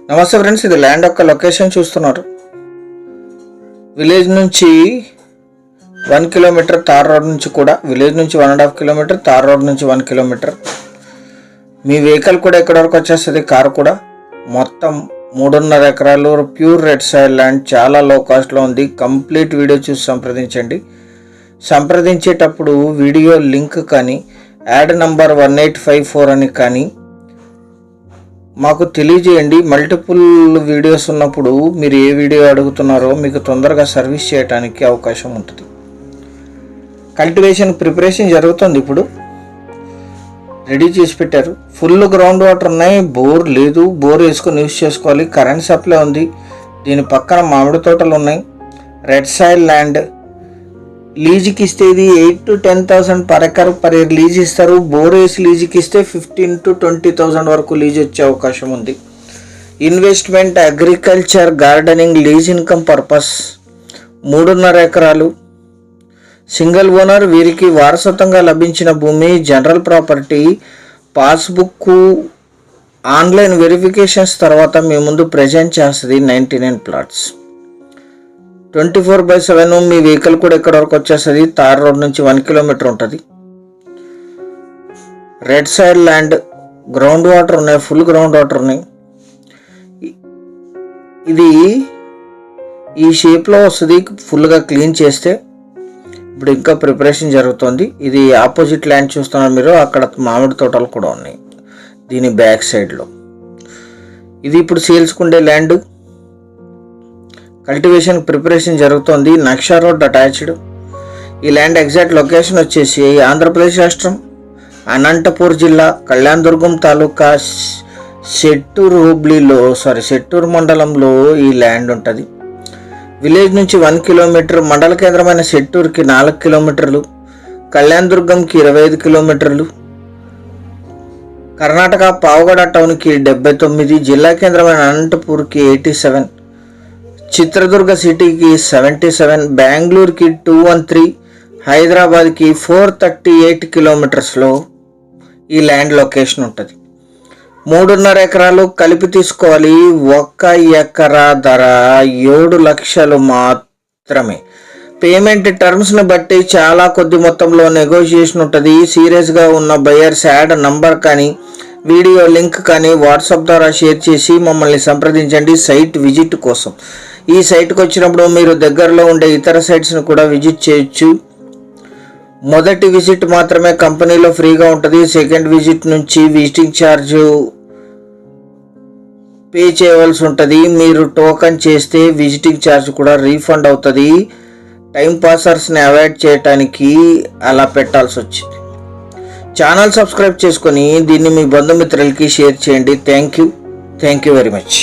నమస్తే ఫ్రెండ్స్, ఇది ల్యాండ్ యొక్క లొకేషన్ చూస్తున్నారు. విలేజ్ నుంచి 1 కిలోమీటర్, తార్ రోడ్ నుంచి కూడా విలేజ్ నుంచి 1.5 కిలోమీటర్, తార్ రోడ్ నుంచి 1 కిలోమీటర్. మీ వెహికల్ కూడా ఎక్కడి వరకు వచ్చేస్తుంది, కారు కూడా. మొత్తం 3.5 ఎకరాలు ప్యూర్ రెడ్ సాయిల్ ల్యాండ్, చాలా లో కాస్ట్లో ఉంది. కంప్లీట్ వీడియో చూసి సంప్రదించండి. సంప్రదించేటప్పుడు వీడియో లింక్ కానీ యాడ్ నంబర్ 1854 అని కానీ మాకు తెలియజేయండి. మల్టిపుల్ వీడియోస్ ఉన్నప్పుడు మీరు ఏ వీడియో అడుగుతున్నారో మీకు తొందరగా సర్వీస్ చేయడానికి అవకాశం ఉంటుంది. కల్టివేషన్ ప్రిపరేషన్ జరుగుతుంది. ఇప్పుడు రెడీ చేసి పెట్టారు. ఫుల్ గ్రౌండ్ వాటర్ ఉన్నాయి. బోర్ లేదు, బోర్ వేసుకొని యూజ్ చేసుకోవాలి. కరెంట్ సప్లై ఉంది. దీని పక్కన మామిడి తోటలు ఉన్నాయి. Red soil land. లీజుకి ఇస్తే ఇది 8,000 to 10,000 per acre per year lease ఇస్తారు. బోర్ వేసి లీజుకి ఇస్తే 15,000 to 20,000 వరకు లీజ్ వచ్చే అవకాశం ఉంది. Investment, agriculture, gardening, lease income purpose. 3.5 ఎకరాలు. Single owner. వీరికి వారసత్వంగా లభించిన భూమి, general property. Passbook online verifications తర్వాత మీ ముందు ప్రజెంట్ చేస్తుంది. 99 ప్లాట్స్. 24/7. మీ వెహికల్ కూడా ఎక్కడి వరకు వచ్చేస్తుంది. తార్ రోడ్ నుంచి 1 కిలోమీటర్ ఉంటుంది. Red side land. Ground water ఉన్నాయి, ఫుల్ గ్రౌండ్ వాటర్ ఉన్నాయి. ఇది ఈ షేప్లో వస్తుంది. ఫుల్గా క్లీన్ చేస్తే. ఇప్పుడు ఇంకా ప్రిపరేషన్ జరుగుతుంది. ఇది ఆపోజిట్ ల్యాండ్ చూస్తున్నారు మీరు. అక్కడ మామిడి తోటలు కూడా ఉన్నాయి దీని బ్యాక్ సైడ్లో. ఇది ఇప్పుడు సేల్స్కుండే ల్యాండ్. కల్టివేషన్ ప్రిపరేషన్ జరుగుతోంది. నక్షా రోడ్ అటాచ్డ్. ఈ ల్యాండ్ ఎగ్జాక్ట్ లొకేషన్ వచ్చేసి ఆంధ్రప్రదేశ్ రాష్ట్రం, అనంతపూర్ జిల్లా, కళ్యాణదుర్గం తాలూకా, శెట్టూరు మండలంలో ఈ ల్యాండ్ ఉంటుంది. విలేజ్ నుంచి 1 కిలోమీటర్, మండల కేంద్రమైన శెట్టూరుకి 4 కిలోమీటర్లు, కళ్యాణదుర్గంకి 25 కిలోమీటర్లు, కర్ణాటక పావగడ టౌన్కి 79, జిల్లా కేంద్రమైన అనంతపూర్కి 87, చిత్రదుర్గ సిటీకి 77, బెంగళూరుకి 213, హైదరాబాద్కి 438 కిలోమీటర్స్లో ఈ ల్యాండ్ లొకేషన్ ఉంటుంది. 3.5 ఎకరాలు కలిపి తీసుకోవాలి. 1 ఎకరా ధర 7 లక్షలు మాత్రమే. పేమెంట్ టర్మ్స్ని బట్టి చాలా కొద్ది మొత్తంలో నెగోషియేషన్ ఉంటుంది. సీరియస్గా ఉన్న బయర్స్ యాడ్ నంబర్ కానీ వీడియో లింక్ కానీ వాట్సాప్ ద్వారా షేర్ చేసి మమ్మల్ని సంప్రదించండి సైట్ విజిట్ కోసం. ఈ సైట్కి వచ్చినప్పుడు మీరు దగ్గరలో ఉండే ఇతర సైట్స్ని కూడా విజిట్ చేయొచ్చు. మొదటి విజిట్ మాత్రమే కంపెనీలో ఫ్రీగా ఉంటుంది. సెకండ్ విజిట్ నుంచి విజిటింగ్ ఛార్జ్ పే చేయవలసి ఉంటుంది. మీరు టోకన్ చేస్తే విజిటింగ్ ఛార్జ్ కూడా రీఫండ్ అవుతుంది. టైం పాసర్స్ని అవాయిడ్ చేయడానికి అలా పెట్టాల్సి వచ్చింది. ఛానల్ సబ్స్క్రైబ్ చేసుకొని దీన్ని మీ బంధుమిత్రులకి షేర్ చేయండి. Thank you very much.